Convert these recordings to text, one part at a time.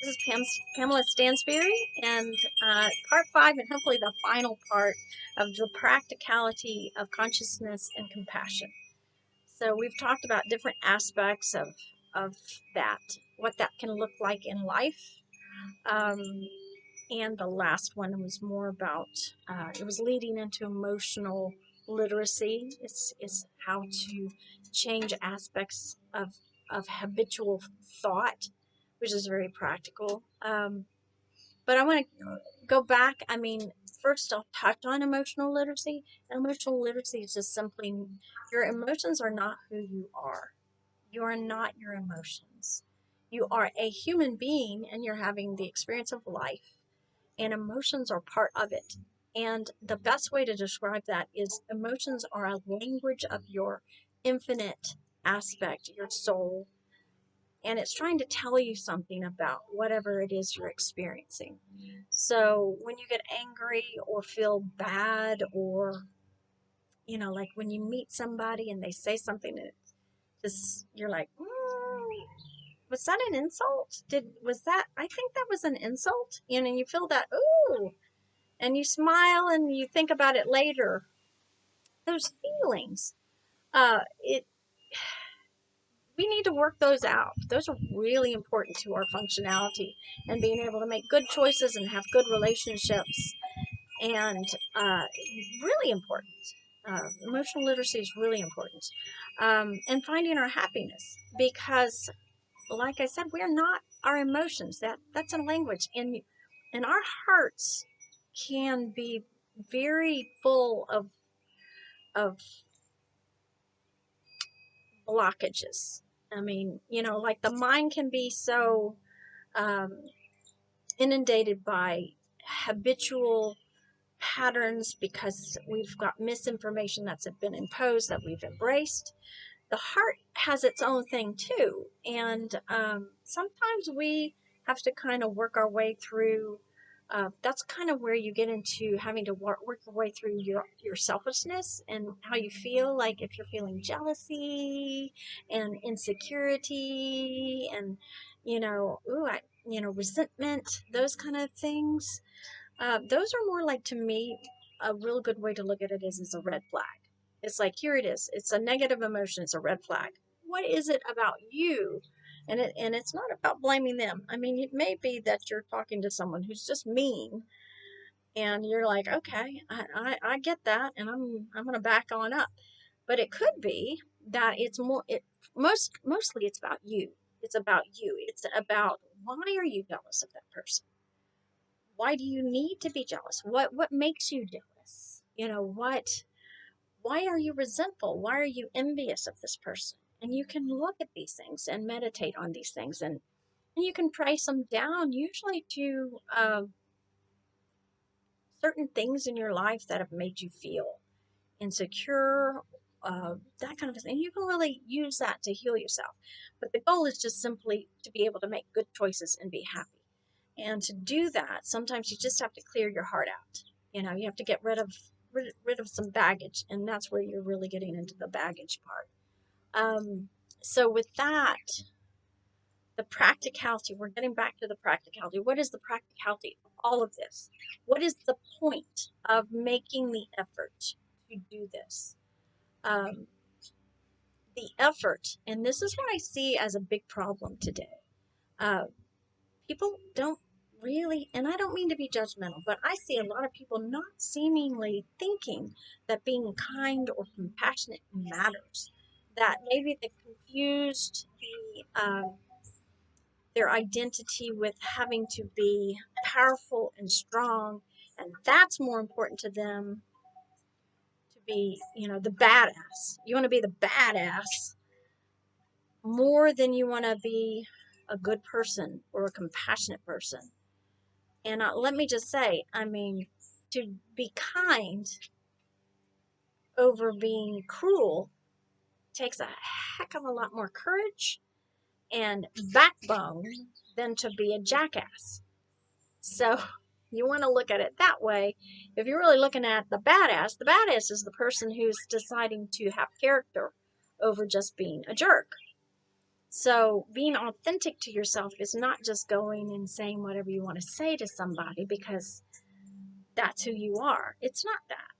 This is Pamela Stansberry, and part 5, and hopefully the final part of the practicality of consciousness and compassion. So we've talked about different aspects of that, what that can look like in life. And the last one was more about, it was leading into emotional literacy. It's how to change aspects of habitual thought, which is very practical. But I want to go back. I mean, first I'll touch on emotional literacy. Emotional literacy is just simply your emotions are not who you are. You are not your emotions. You are a human being and you're having the experience of life, and emotions are part of it. And the best way to describe that is emotions are a language of your infinite aspect, your soul, and it's trying to tell you something about whatever it is you're experiencing. So when you get angry or feel bad, or like when you meet somebody and they say something that just you're like, was that an insult? I think that was an insult. And you feel that, ooh, and you smile and you think about it later. Those feelings, it we need to work those out. Those are really important to our functionality and being able to make good choices and have good relationships, and really important. Emotional literacy is really important, and finding our happiness, because, like I said, we're not our emotions. That's a language, and our hearts can be very full of blockages. I mean, like the mind can be so um, inundated by habitual patterns because we've got misinformation that's been imposed that we've embraced. The heart has its own thing too, and sometimes we have to kind of work our way through. That's kind of where you get into having to work your way through your selfishness and how you feel, like if you're feeling jealousy and insecurity and resentment, those kind of things. Those are more like, to me, a real good way to look at it is a red flag. It's like, here it is. It's a negative emotion. It's a red flag. What is it about you? And it's not about blaming them. I mean, it may be that you're talking to someone who's just mean, and you're like, okay, I get that, and I'm gonna back on up. But it could be that mostly it's about you. It's about you. It's about, why are you jealous of that person? Why do you need to be jealous? What makes you jealous? Why are you resentful? Why are you envious of this person? And you can look at these things and meditate on these things, and you can trace them down, usually to certain things in your life that have made you feel insecure, that kind of thing. You can really use that to heal yourself. But the goal is just simply to be able to make good choices and be happy. And to do that, sometimes you just have to clear your heart out. You have to get rid of some baggage, and that's where you're really getting into the baggage part. So with that, the practicality, we're getting back to the practicality. What is the practicality of all of this? What is the point of making the effort to do this? The effort, and this is what I see as a big problem today. People don't really, and I don't mean to be judgmental, but I see a lot of people not seemingly thinking that being kind or compassionate matters. That maybe they confused their identity with having to be powerful and strong, and that's more important to them, to be, the badass. You want to be the badass more than you want to be a good person or a compassionate person. And let me just say, I mean, to be kind over being cruel takes a heck of a lot more courage and backbone than to be a jackass. So you want to look at it that way. If you're really looking at the badass is the person who's deciding to have character over just being a jerk. So being authentic to yourself is not just going and saying whatever you want to say to somebody because that's who you are. It's not that.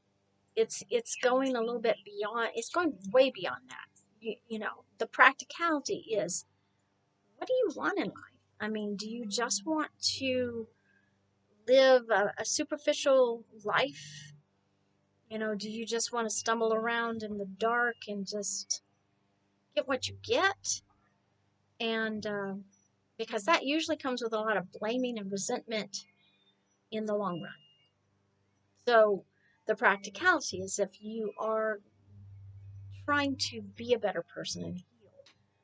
It's going a little bit beyond. It's going way beyond that. You know, the practicality is, what do you want in life? I mean, do you just want to live a superficial life? You know, do you just want to stumble around in the dark and just get what you get? And because that usually comes with a lot of blaming and resentment in the long run. So the practicality is, if you are trying to be a better person and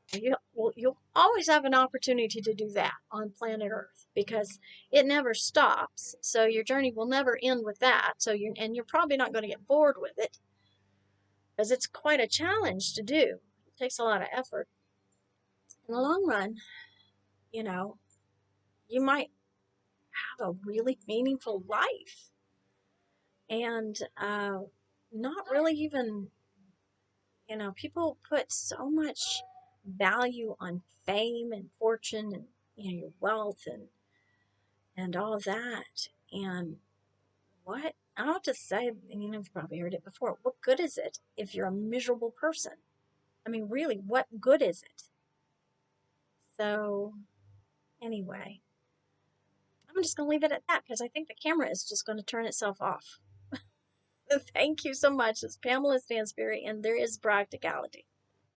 heal, you'll always have an opportunity to do that on planet Earth because it never stops. So your journey will never end with that. So you're probably not going to get bored with it because it's quite a challenge to do. It takes a lot of effort. In the long run, you know, you might have a really meaningful life and not really even, you know, people put so much value on fame and fortune and, you know, your wealth and all of that. And what I have to say, and you know, you've probably heard it before, what good is it if you're a miserable person? I mean, really, what good is it? So, anyway, I'm just going to leave it at that because I think the camera is just going to turn itself off. Thank you so much. It's Pamela Stansberry, and there is practicality.